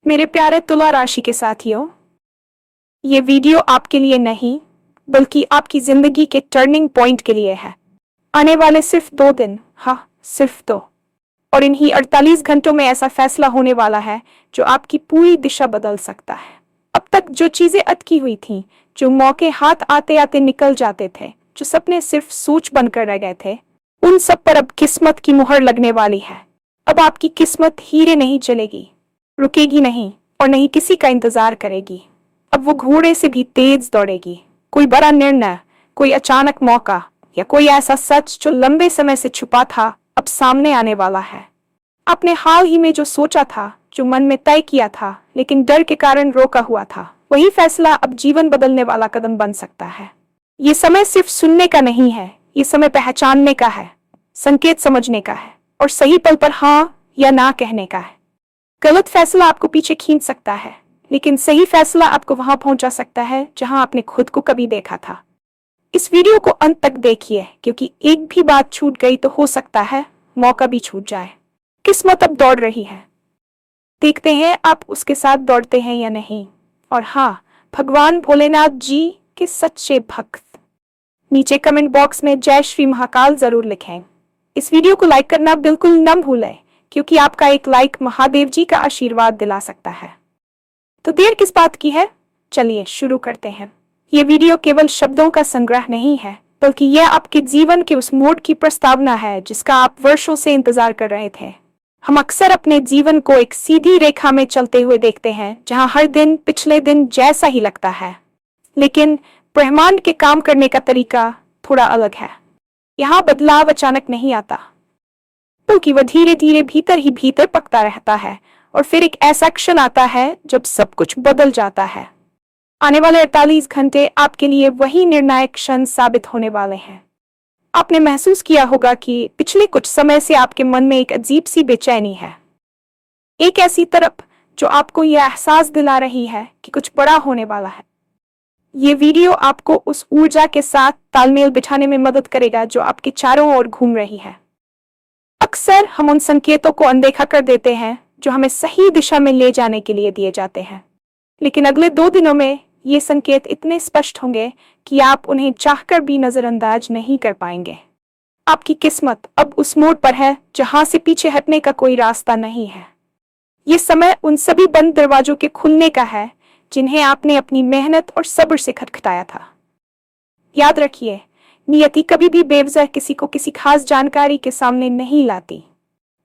मेरे प्यारे तुला राशि के साथियों, ये वीडियो आपके लिए नहीं बल्कि आपकी जिंदगी के टर्निंग पॉइंट के लिए है। आने वाले सिर्फ 2 दिन, हाँ सिर्फ 2, और इन्हीं 48 घंटों में ऐसा फैसला होने वाला है जो आपकी पूरी दिशा बदल सकता है। अब तक जो चीजें अटकी हुई थीं, जो मौके हाथ आते आते निकल जाते थे, जो सपने सिर्फ सोच बनकर रह गए थे, उन सब पर अब किस्मत की मुहर लगने वाली है। अब आपकी किस्मत हीरे नहीं चलेगी, रुकेगी नहीं और नहीं किसी का इंतजार करेगी। अब वो घोड़े से भी तेज दौड़ेगी। कोई बड़ा निर्णय, कोई अचानक मौका या कोई ऐसा सच जो लंबे समय से छुपा था, अब सामने आने वाला है। आपने हाल ही में जो सोचा था, जो मन में तय किया था लेकिन डर के कारण रोका हुआ था, वही फैसला अब जीवन बदलने वाला कदम बन सकता है। ये समय सिर्फ सुनने का नहीं है, ये समय पहचानने का है, संकेत समझने का है और सही पल पर हाँ या ना कहने का है। गलत फैसला आपको पीछे खींच सकता है, लेकिन सही फैसला आपको वहां पहुंचा सकता है जहां आपने खुद को कभी देखा था। इस वीडियो को अंत तक देखिए, क्योंकि एक भी बात छूट गई तो हो सकता है मौका भी छूट जाए। किस्मत अब दौड़ रही है, देखते हैं आप उसके साथ दौड़ते हैं या नहीं। और हाँ, भगवान भोलेनाथ जी के सच्चे भक्त नीचे कमेंट बॉक्स में जय श्री महाकाल जरूर लिखें। इस वीडियो को लाइक करना बिल्कुल न भूलें, क्योंकि आपका एक लाइक महादेव जी का आशीर्वाद दिला सकता है। तो देर किस बात की है, चलिए शुरू करते हैं। ये वीडियो केवल शब्दों का संग्रह नहीं है, बल्कि यह आपके जीवन के उस मोड़ की प्रस्तावना है जिसका आप वर्षों से इंतजार कर रहे थे। हम अक्सर अपने जीवन को एक सीधी रेखा में चलते हुए देखते हैं, जहां हर दिन पिछले दिन जैसा ही लगता है, लेकिन ब्रह्मांड के काम करने का तरीका थोड़ा अलग है। यहाँ बदलाव अचानक नहीं आता, बल्कि वह धीरे धीरे भीतर ही भीतर पकता रहता है और फिर एक ऐसा क्षण आता है जब सब कुछ बदल जाता है। आने वाले 48 घंटे आपके लिए वही निर्णायक क्षण साबित होने वाले हैं। आपने महसूस किया होगा कि पिछले कुछ समय से आपके मन में एक अजीब सी बेचैनी है, एक ऐसी तरफ जो आपको यह एहसास दिला रही है कि कुछ बड़ा होने वाला है। ये वीडियो आपको उस ऊर्जा के साथ तालमेल बिठाने में मदद करेगा जो आपके चारों ओर घूम रही है। अक्सर हम उन संकेतों को अनदेखा कर देते हैं जो हमें सही दिशा में ले जाने के लिए दिए जाते हैं, लेकिन अगले 2 दिनों में ये संकेत इतने स्पष्ट होंगे कि आप उन्हें चाहकर भी नजरअंदाज नहीं कर पाएंगे। आपकी किस्मत अब उस मोड़ पर है जहां से पीछे हटने का कोई रास्ता नहीं है। ये समय उन सभी बंद दरवाजों के खुलने का है जिन्हें आपने अपनी मेहनत और सब्र से खटखटाया था। याद रखिए, नियति कभी भी बेवजह किसी को किसी खास जानकारी के सामने नहीं लाती।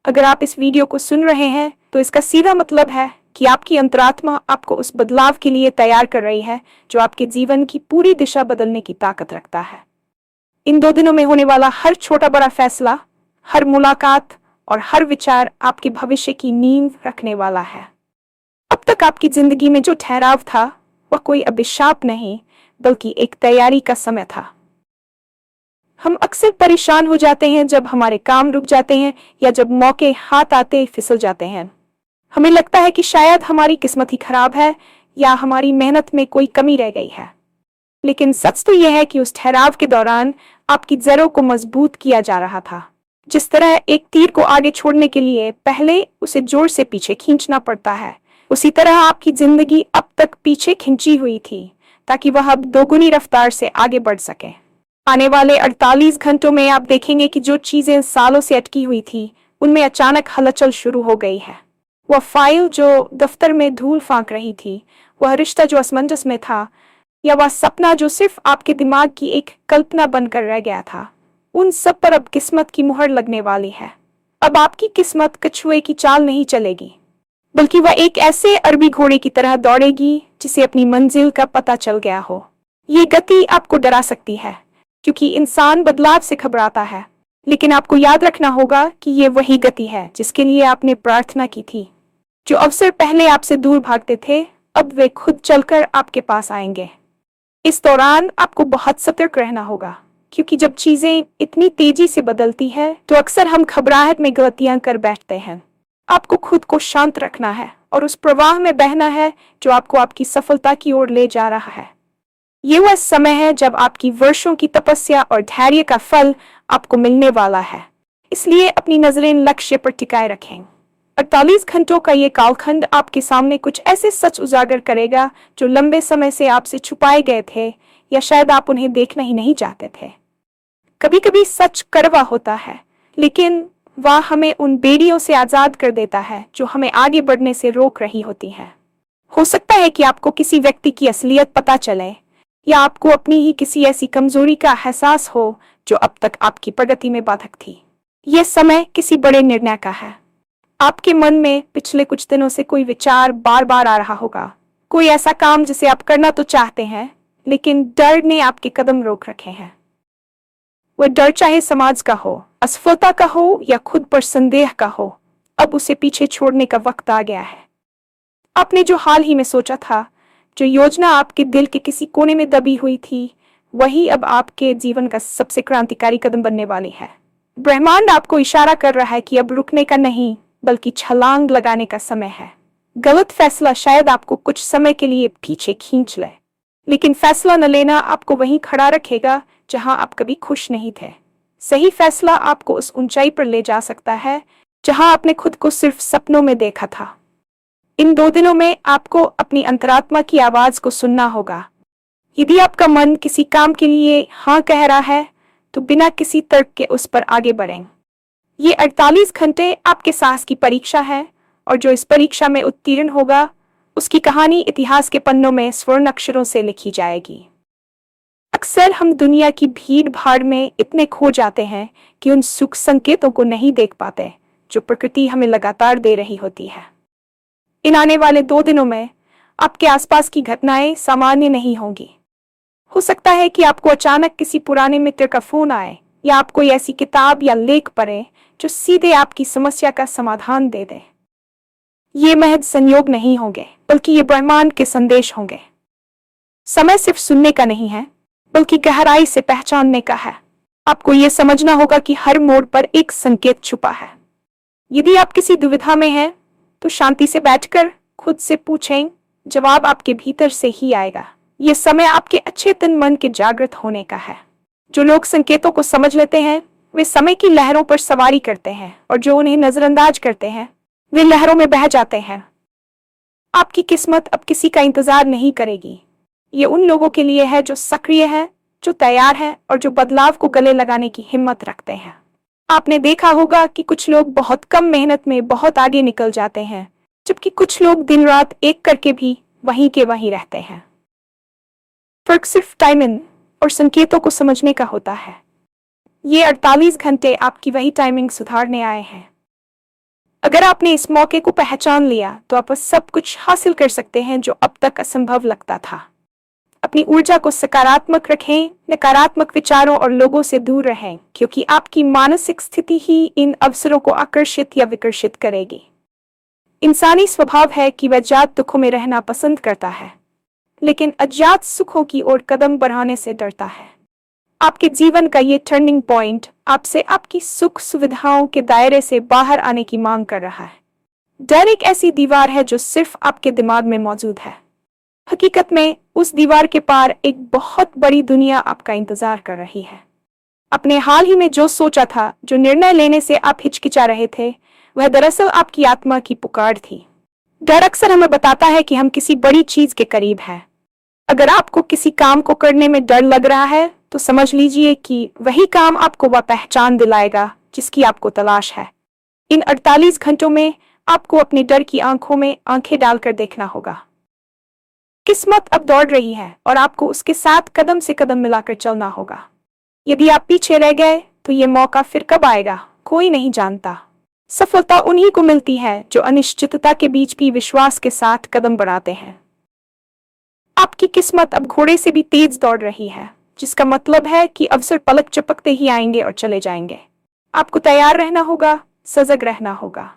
अगर आप इस वीडियो को सुन रहे हैं तो इसका सीधा मतलब है कि आपकी अंतरात्मा आपको उस बदलाव के लिए तैयार कर रही है जो आपके जीवन की पूरी दिशा बदलने की ताकत रखता है। इन 2 दिनों में होने वाला हर छोटा बड़ा फैसला, हर मुलाकात और हर विचार आपके भविष्य की नींव रखने वाला है। अब तक आपकी जिंदगी में जो ठहराव था, वह कोई अभिशाप नहीं बल्कि एक तैयारी का समय था। हम अक्सर परेशान हो जाते हैं जब हमारे काम रुक जाते हैं या जब मौके हाथ आते फिसल जाते हैं। हमें लगता है कि शायद हमारी किस्मत ही खराब है या हमारी मेहनत में कोई कमी रह गई है। लेकिन सच तो यह है कि उस ठहराव के दौरान आपकी जड़ों को मजबूत किया जा रहा था। जिस तरह एक तीर को आगे छोड़ने के लिए पहले उसे जोर से पीछे खींचना पड़ता है, उसी तरह आपकी जिंदगी अब तक पीछे खींची हुई थी ताकि वह अब दोगुनी रफ्तार से आगे बढ़ सके। आने वाले 48 घंटों में आप देखेंगे कि जो चीजें सालों से अटकी हुई थी, उनमें अचानक हलचल शुरू हो गई है। वह फाइल जो दफ्तर में धूल फांक रही थी, वह रिश्ता जो असमंजस में था, या वह सपना जो सिर्फ आपके दिमाग की एक कल्पना बनकर रह गया था, उन सब पर अब किस्मत की मुहर लगने वाली है। अब आपकी किस्मत कछुए की चाल नहीं चलेगी, बल्कि वह एक ऐसे अरबी घोड़े की तरह दौड़ेगी जिसे अपनी मंजिल का पता चल गया हो। ये गति आपको डरा सकती है, क्योंकि इंसान बदलाव से घबराता है, लेकिन आपको याद रखना होगा कि ये वही गति है जिसके लिए आपने प्रार्थना की थी। जो अवसर पहले आपसे दूर भागते थे, अब वे खुद चलकर आपके पास आएंगे। इस दौरान आपको बहुत सतर्क रहना होगा, क्योंकि जब चीजें इतनी तेजी से बदलती है तो अक्सर हम घबराहट में गलतियां कर बैठते हैं। आपको खुद को शांत रखना है और उस प्रवाह में बहना है जो आपको आपकी सफलता की ओर ले जा रहा है। ये वह समय है जब आपकी वर्षों की तपस्या और धैर्य का फल आपको मिलने वाला है। इसलिए अपनी नजरें लक्ष्य पर टिकाए रखें। 48 घंटों का ये कालखंड आपके सामने कुछ ऐसे सच उजागर करेगा जो लंबे समय से आपसे छुपाए गए थे, या शायद आप उन्हें देखना ही नहीं चाहते थे। कभी कभी सच कड़वा होता है, लेकिन वह हमें उन बेड़ियों से आजाद कर देता है जो हमें आगे बढ़ने से रोक रही होती हैं। हो सकता है कि आपको किसी व्यक्ति की असलियत पता चले, या आपको अपनी ही किसी ऐसी कमजोरी का एहसास हो जो अब तक आपकी प्रगति में बाधक थी। यह समय किसी बड़े निर्णय का है। आपके मन में पिछले कुछ दिनों से कोई विचार बार बार आ रहा होगा, कोई ऐसा काम जिसे आप करना तो चाहते हैं, लेकिन डर ने आपके कदम रोक रखे हैं। वह डर चाहे समाज का हो, असफलता का हो, या खुद पर संदेह का हो, अब उसे पीछे छोड़ने का वक्त आ गया है। आपने जो हाल ही में सोचा था, जो योजना आपके दिल के किसी कोने में दबी हुई थी, वही अब आपके जीवन का सबसे क्रांतिकारी कदम बनने वाली है। ब्रह्मांड आपको इशारा कर रहा है कि अब रुकने का नहीं, बल्कि छलांग लगाने का समय है। गलत फैसला शायद आपको कुछ समय के लिए पीछे खींच ले, लेकिन फैसला न लेना आपको वहीं खड़ा रखेगा जहां आप कभी खुश नहीं थे। सही फैसला आपको उस ऊंचाई पर ले जा सकता है जहां आपने खुद को सिर्फ सपनों में देखा था। इन 2 दिनों में आपको अपनी अंतरात्मा की आवाज को सुनना होगा। यदि आपका मन किसी काम के लिए हाँ कह रहा है, तो बिना किसी तर्क के उस पर आगे बढ़ें। ये 48 घंटे आपके साहस की परीक्षा है, और जो इस परीक्षा में उत्तीर्ण होगा, उसकी कहानी इतिहास के पन्नों में स्वर्ण अक्षरों से लिखी जाएगी। अक्सर हम दुनिया की भीड़ भाड़ में इतने खो जाते हैं कि उन सुख संकेतों को नहीं देख पाते जो प्रकृति हमें लगातार दे रही होती है। इन आने वाले 2 दिनों में आपके आसपास की घटनाएं सामान्य नहीं होंगी। हो सकता है कि आपको अचानक किसी पुराने मित्र का फोन आए, या आप कोई ऐसी किताब या लेख पढ़ें जो सीधे आपकी समस्या का समाधान दे दे। ये महज संयोग नहीं होंगे, बल्कि ये ब्रह्मांड के संदेश होंगे। समय सिर्फ सुनने का नहीं है, बल्कि गहराई से पहचानने का है। आपको ये समझना होगा कि हर मोड़ पर एक संकेत छुपा है। यदि आप किसी दुविधा में हैं, तो शांति से बैठकर खुद से पूछें, जवाब आपके भीतर से ही आएगा। ये समय आपके अच्छे तन मन के जागृत होने का है। जो लोग संकेतों को समझ लेते हैं, वे समय की लहरों पर सवारी करते हैं, और जो उन्हें नजरअंदाज करते हैं, वे लहरों में बह जाते हैं। आपकी किस्मत अब किसी का इंतजार नहीं करेगी। ये उन लोगों के लिए है जो सक्रिय हैं, जो तैयार हैं, और जो बदलाव को गले लगाने की हिम्मत रखते हैं। आपने देखा होगा कि कुछ लोग बहुत कम मेहनत में बहुत आगे निकल जाते हैं, जबकि कुछ लोग दिन रात एक करके भी वहीं के वहीं रहते हैं। फर्क सिर्फ टाइमिंग और संकेतों को समझने का होता है। ये 48 घंटे आपकी वही टाइमिंग सुधारने आए हैं। अगर आपने इस मौके को पहचान लिया, तो आप सब कुछ हासिल कर सकते हैं जो अब तक असंभव लगता था। अपनी ऊर्जा को सकारात्मक रखें, नकारात्मक विचारों और लोगों से दूर रहें, क्योंकि आपकी मानसिक स्थिति ही इन अवसरों को आकर्षित या विकर्षित करेगी। इंसानी स्वभाव है कि वह जात दुखों में रहना पसंद करता है, लेकिन अज्ञात सुखों की ओर कदम बढ़ाने से डरता है। आपके जीवन का ये टर्निंग पॉइंट आपसे आपकी सुख सुविधाओं के दायरे से बाहर आने की मांग कर रहा है। डर एक ऐसी दीवार है जो सिर्फ आपके दिमाग में मौजूद है। हकीकत में उस दीवार के पार एक बहुत बड़ी दुनिया आपका इंतजार कर रही है। अपने हाल ही में जो सोचा था, जो निर्णय लेने से आप हिचकिचा रहे थे, वह दरअसल आपकी आत्मा की पुकार थी। डर अक्सर हमें बताता है कि हम किसी बड़ी चीज के करीब हैं। अगर आपको किसी काम को करने में डर लग रहा है, तो समझ लीजिए कि वही काम आपको वह पहचान दिलाएगा जिसकी आपको तलाश है। इन 48 घंटों में आपको अपने डर की आंखों में आंखें डालकर देखना होगा। किस्मत अब दौड़ रही है, और आपको उसके साथ कदम से कदम मिलाकर चलना होगा। यदि आप पीछे रह गए, तो ये मौका फिर कब आएगा, कोई नहीं जानता। सफलता उन्हीं को मिलती है जो अनिश्चितता के बीच भी विश्वास के साथ कदम बढ़ाते हैं। आपकी किस्मत अब घोड़े से भी तेज दौड़ रही है, जिसका मतलब है कि अवसर पलक झपकते ही आएंगे और चले जाएंगे। आपको तैयार रहना होगा, सजग रहना होगा।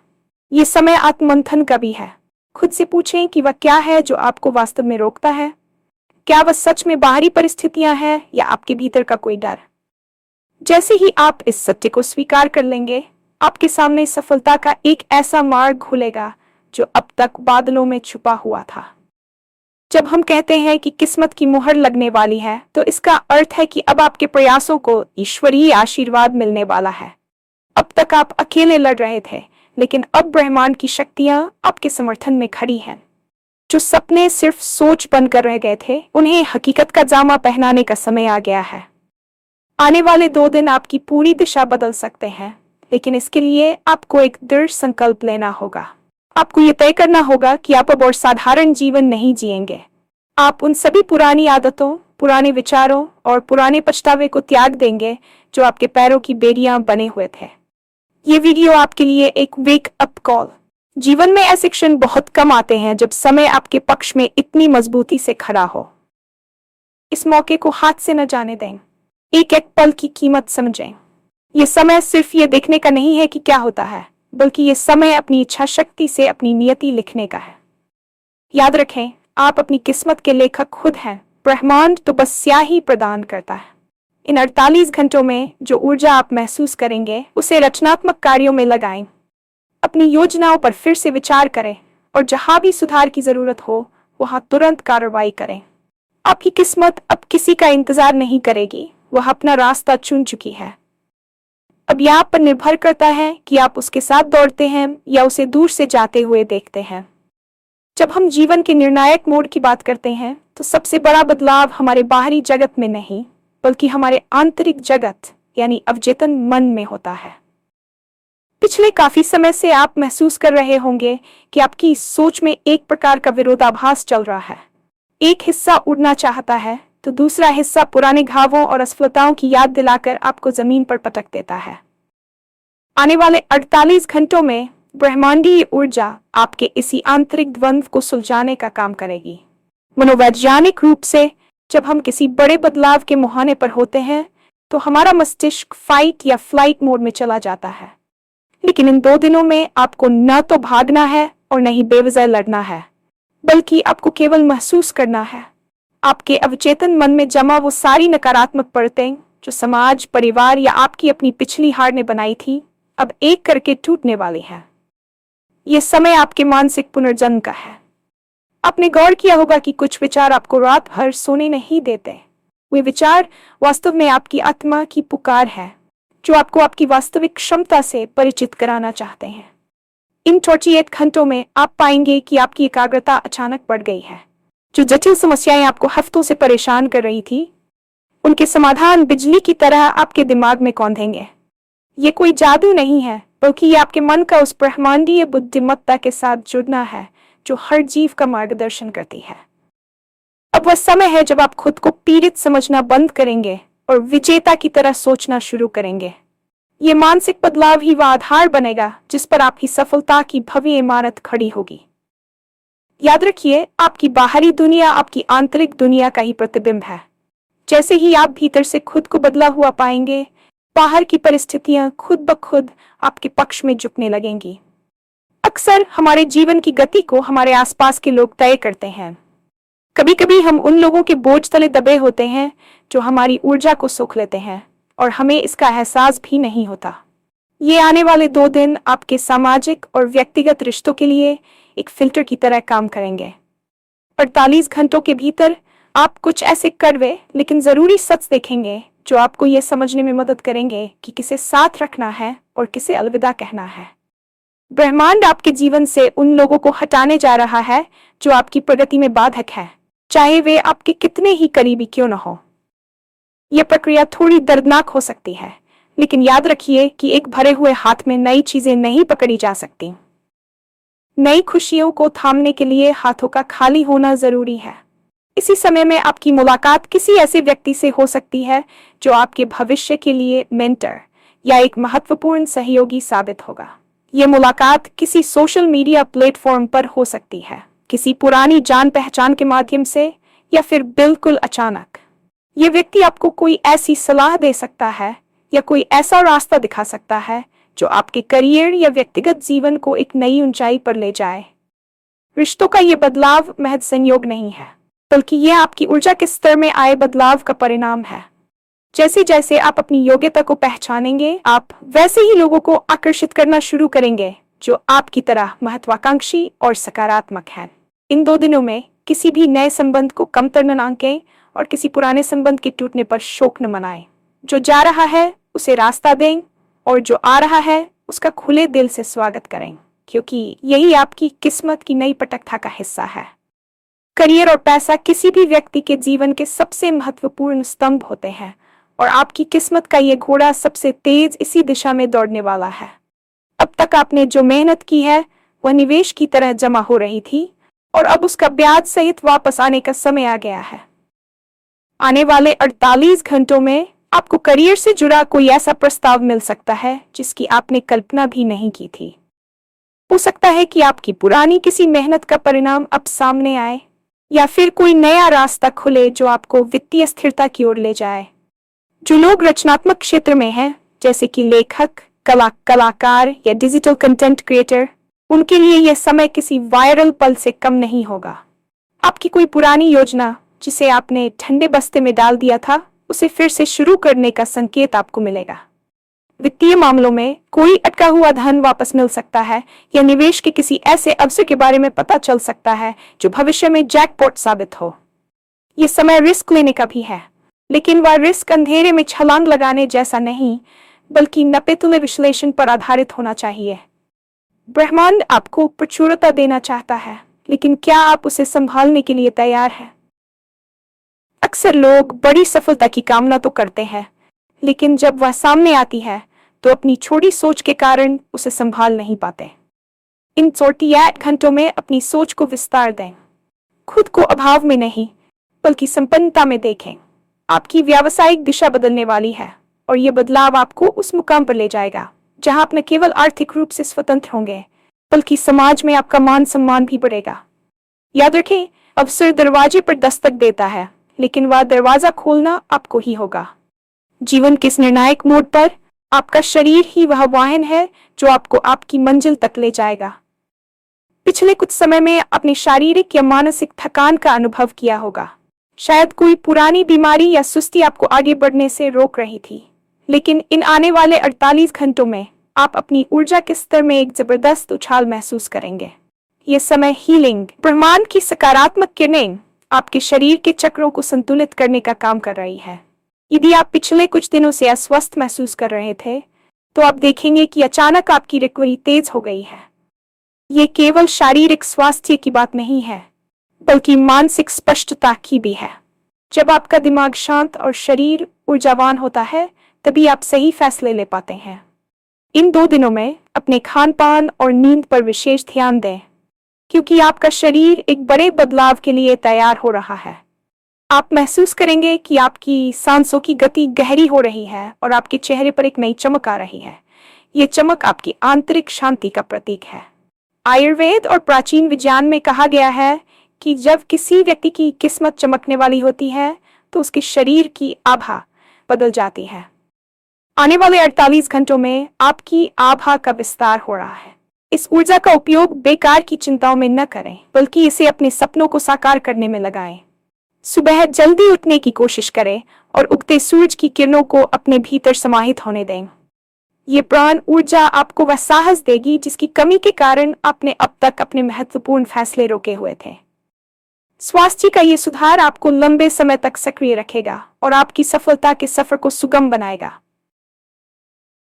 ये समय आत्ममंथन का भी है। खुद से पूछें कि वह क्या है जो आपको वास्तव में रोकता है। क्या वह सच में बाहरी परिस्थितियां हैं, या आपके भीतर का कोई डर? जैसे ही आप इस सत्य को स्वीकार कर लेंगे, आपके सामने सफलता का एक ऐसा मार्ग खुलेगा जो अब तक बादलों में छुपा हुआ था। जब हम कहते हैं कि किस्मत की मुहर लगने वाली है, तो इसका अर्थ है कि अब आपके प्रयासों को ईश्वरीय आशीर्वाद मिलने वाला है। अब तक आप अकेले लड़ रहे थे, लेकिन अब ब्रह्मांड की शक्तियां आपके समर्थन में खड़ी हैं। जो सपने सिर्फ सोच बनकर रह गए थे, उन्हें हकीकत का जामा पहनाने का समय आ गया है। आने वाले 2 दिन आपकी पूरी दिशा बदल सकते हैं, लेकिन इसके लिए आपको एक दृढ़ संकल्प लेना होगा। आपको ये तय करना होगा कि आप अब और साधारण जीवन नहीं जिएंगे। आप उन सभी पुरानी आदतों, पुराने विचारों और पुराने पछतावे को त्याग देंगे जो आपके पैरों की बेड़ियां बने हुए थे। ये वीडियो आपके लिए एक वेक अप कॉल। जीवन में ऐसे क्षण बहुत कम आते हैं जब समय आपके पक्ष में इतनी मजबूती से खड़ा हो। इस मौके को हाथ से न जाने दें। एक एक पल की कीमत समझें। ये समय सिर्फ ये देखने का नहीं है कि क्या होता है, बल्कि ये समय अपनी इच्छा शक्ति से अपनी नियति लिखने का है। याद रखें, आप अपनी किस्मत के लेखक खुद हैं। ब्रह्मांड तो बस स्याही प्रदान करता है। इन 48 घंटों में जो ऊर्जा आप महसूस करेंगे, उसे रचनात्मक कार्यों में लगाएं। अपनी योजनाओं पर फिर से विचार करें और जहां भी सुधार की जरूरत हो, वहां तुरंत कार्रवाई करें। आपकी किस्मत अब किसी का इंतजार नहीं करेगी, वह अपना रास्ता चुन चुकी है। अब यह आप पर निर्भर करता है कि आप उसके साथ दौड़ते हैं या उसे दूर से जाते हुए देखते हैं। जब हम जीवन के निर्णायक मोड़ की बात करते हैं, तो सबसे बड़ा बदलाव हमारे बाहरी जगत में नहीं, बल्कि हमारे आंतरिक जगत यानी अवचेतन मन में होता है। पिछले काफी समय से आप महसूस कर रहे होंगे कि आपकी इस सोच में एक प्रकार का विरोधाभास चल रहा है। एक हिस्सा उड़ना चाहता है, तो दूसरा हिस्सा पुराने घावों और असफलताओं की याद दिलाकर आपको जमीन पर पटक देता है। आने वाले 48 घंटों में ब्रह्मांडीय ऊर्जा आपके इसी आंतरिक द्वंद्व को सुलझाने का काम करेगी। मनोवैज्ञानिक रूप से जब हम किसी बड़े बदलाव के मुहाने पर होते हैं, तो हमारा मस्तिष्क फाइट या फ्लाइट मोड में चला जाता है। लेकिन इन 2 दिनों में आपको न तो भागना है और न ही बेवजह लड़ना है, बल्कि आपको केवल महसूस करना है। आपके अवचेतन मन में जमा वो सारी नकारात्मक परतें जो समाज, परिवार या आपकी अपनी पिछली हार ने बनाई थी, अब एक करके टूटने वाली है। ये समय आपके मानसिक पुनर्जन्म का है। आपने गौर किया होगा कि कुछ विचार आपको रात भर सोने नहीं देते। वे विचार वास्तव में आपकी आत्मा की पुकार है, जो आपको आपकी वास्तविक क्षमता से परिचित कराना चाहते हैं। इन 48 घंटों में आप पाएंगे कि आपकी एकाग्रता अचानक बढ़ गई है। जो जटिल समस्याएं आपको हफ्तों से परेशान कर रही थी, उनके समाधान बिजली की तरह आपके दिमाग में कौंधेंगे। ये कोई जादू नहीं है, बल्कि ये आपके मन का उस ब्रह्मांडीय बुद्धिमत्ता के साथ जुड़ना है जो हर जीव का मार्गदर्शन करती है। अब वह समय है जब आप खुद को पीड़ित समझना बंद करेंगे और विजेता की तरह सोचना शुरू करेंगे। ये मानसिक बदलाव ही वह आधार बनेगा जिस पर आपकी सफलता की भव्य इमारत खड़ी होगी। याद रखिए, आपकी बाहरी दुनिया आपकी आंतरिक दुनिया का ही प्रतिबिंब है। जैसे ही आप भीतर से खुद को बदला हुआ पाएंगे, बाहर की परिस्थितियां खुद ब खुद आपके पक्ष में झुकने लगेंगी। अक्सर हमारे जीवन की गति को हमारे आसपास के लोग तय करते हैं। कभी कभी हम उन लोगों के बोझ तले दबे होते हैं जो हमारी ऊर्जा को सोख लेते हैं, और हमें इसका एहसास भी नहीं होता। ये आने वाले 2 दिन आपके सामाजिक और व्यक्तिगत रिश्तों के लिए एक फिल्टर की तरह काम करेंगे। 48 घंटों के भीतर आप कुछ ऐसे कड़वे लेकिन जरूरी सच देखेंगे जो आपको ये समझने में मदद करेंगे कि किसे साथ रखना है और किसे अलविदा कहना है। ब्रह्मांड आपके जीवन से उन लोगों को हटाने जा रहा है जो आपकी प्रगति में बाधक है, चाहे वे आपके कितने ही करीबी क्यों न हो। यह प्रक्रिया थोड़ी दर्दनाक हो सकती है, लेकिन याद रखिए कि एक भरे हुए हाथ में नई चीजें नहीं पकड़ी जा सकती। नई खुशियों को थामने के लिए हाथों का खाली होना जरूरी है। इसी समय में आपकी मुलाकात किसी ऐसे व्यक्ति से हो सकती है जो आपके भविष्य के लिए मेंटर या एक महत्वपूर्ण सहयोगी साबित होगा। यह मुलाकात किसी सोशल मीडिया प्लेटफॉर्म पर हो सकती है, किसी पुरानी जान पहचान के माध्यम से, या फिर बिल्कुल अचानक। यह व्यक्ति आपको कोई ऐसी सलाह दे सकता है या कोई ऐसा रास्ता दिखा सकता है जो आपके करियर या व्यक्तिगत जीवन को एक नई ऊंचाई पर ले जाए। रिश्तों का यह बदलाव महज संयोग नहीं है, बल्कि यह आपकी ऊर्जा के स्तर में आए बदलाव का परिणाम है। जैसे जैसे आप अपनी योग्यता को पहचानेंगे, आप वैसे ही लोगों को आकर्षित करना शुरू करेंगे जो आपकी तरह महत्वाकांक्षी और सकारात्मक हैं। इन 2 दिनों में किसी भी नए संबंध को कमतर न आंकें और किसी पुराने संबंध के टूटने पर शोक न मनाएं। जो जा रहा है उसे रास्ता दें और जो आ रहा है उसका खुले दिल से स्वागत करें, क्योंकि यही आपकी किस्मत की नई पटकथा का हिस्सा है। करियर और पैसा किसी भी व्यक्ति के जीवन के सबसे महत्वपूर्ण स्तंभ होते हैं, और आपकी किस्मत का ये घोड़ा सबसे तेज इसी दिशा में दौड़ने वाला है। अब तक आपने जो मेहनत की है वह निवेश की तरह जमा हो रही थी, और अब उसका ब्याज सहित वापस आने का समय आ गया है। आने वाले 48 घंटों में आपको करियर से जुड़ा कोई ऐसा प्रस्ताव मिल सकता है जिसकी आपने कल्पना भी नहीं की थी। हो सकता है कि आपकी पुरानी किसी मेहनत का परिणाम अब सामने आए, या फिर कोई नया रास्ता खुले जो आपको वित्तीय स्थिरता की ओर ले जाए। जो लोग रचनात्मक क्षेत्र में हैं, जैसे कि लेखक, कलाकार या डिजिटल कंटेंट क्रिएटर, उनके लिए यह समय किसी वायरल पल से कम नहीं होगा। आपकी कोई पुरानी योजना जिसे आपने ठंडे बस्ते में डाल दिया था, उसे फिर से शुरू करने का संकेत आपको मिलेगा। वित्तीय मामलों में कोई अटका हुआ धन वापस मिल सकता है, या निवेश के किसी ऐसे अवसर के बारे में पता चल सकता है जो भविष्य में जैकपॉट साबित हो। यह समय रिस्क लेने का भी है, लेकिन वह रिस्क अंधेरे में छलांग लगाने जैसा नहीं, बल्कि नपेतुले विश्लेषण पर आधारित होना चाहिए। ब्रह्मांड आपको प्रचुरता देना चाहता है, लेकिन क्या आप उसे संभालने के लिए तैयार हैं? अक्सर लोग बड़ी सफलता की कामना तो करते हैं, लेकिन जब वह सामने आती है तो अपनी छोटी सोच के कारण उसे संभाल नहीं पाते। इन 48 घंटों में अपनी सोच को विस्तार दें। खुद को अभाव में नहीं, बल्कि संपन्नता में देखें। आपकी व्यावसायिक दिशा बदलने वाली है, और यह बदलाव आपको उस मुकाम पर ले जाएगा जहां आप न केवल आर्थिक रूप से स्वतंत्र होंगे, बल्कि समाज में आपका मान सम्मान भी बढ़ेगा। याद रखें, अवसर दरवाजे पर दस्तक देता है, लेकिन वह दरवाजा खोलना आपको ही होगा। जीवन के इस निर्णायक मोड़ पर आपका शरीर ही वह वाहन है जो आपको आपकी मंजिल तक ले जाएगा। पिछले कुछ समय में अपनी शारीरिक या मानसिक थकान का अनुभव किया होगा। शायद कोई पुरानी बीमारी या सुस्ती आपको आगे बढ़ने से रोक रही थी, लेकिन इन आने वाले 48 घंटों में आप अपनी ऊर्जा के स्तर में एक जबरदस्त उछाल महसूस करेंगे। ये समय हीलिंग, ब्रह्मांड की सकारात्मक किरणें आपके शरीर के चक्रों को संतुलित करने का काम कर रही है। यदि आप पिछले कुछ दिनों से अस्वस्थ महसूस कर रहे थे, तो आप देखेंगे कि अचानक आपकी रिकवरी तेज हो गई है। ये केवल शारीरिक स्वास्थ्य की बात नहीं है, बल्कि मानसिक स्पष्टता की भी है। जब आपका दिमाग शांत और शरीर ऊर्जावान होता है, तभी आप सही फैसले ले पाते हैं। इन 2 दिनों में अपने खान पान और नींद पर विशेष ध्यान दें, क्योंकि आपका शरीर एक बड़े बदलाव के लिए तैयार हो रहा है। आप महसूस करेंगे कि आपकी सांसों की गति गहरी हो रही है और आपके चेहरे पर एक नई चमक आ रही है। ये चमक आपकी आंतरिक शांति का प्रतीक है। आयुर्वेद और प्राचीन विज्ञान में कहा गया है कि जब किसी व्यक्ति की किस्मत चमकने वाली होती है, तो उसके शरीर की आभा बदल जाती है। आने वाले 48 घंटों में आपकी आभा का विस्तार हो रहा है। इस ऊर्जा का उपयोग बेकार की चिंताओं में न करें, बल्कि इसे अपने सपनों को साकार करने में लगाएं। सुबह जल्दी उठने की कोशिश करें और उगते सूरज की किरणों को अपने भीतर समाहित होने दें। ये प्राण ऊर्जा आपको वह साहस देगी जिसकी कमी के कारण आपने अब तक अपने महत्वपूर्ण फैसले रोके हुए थे। स्वास्थ्य का ये सुधार आपको लंबे समय तक सक्रिय रखेगा और आपकी सफलता के सफर को सुगम बनाएगा।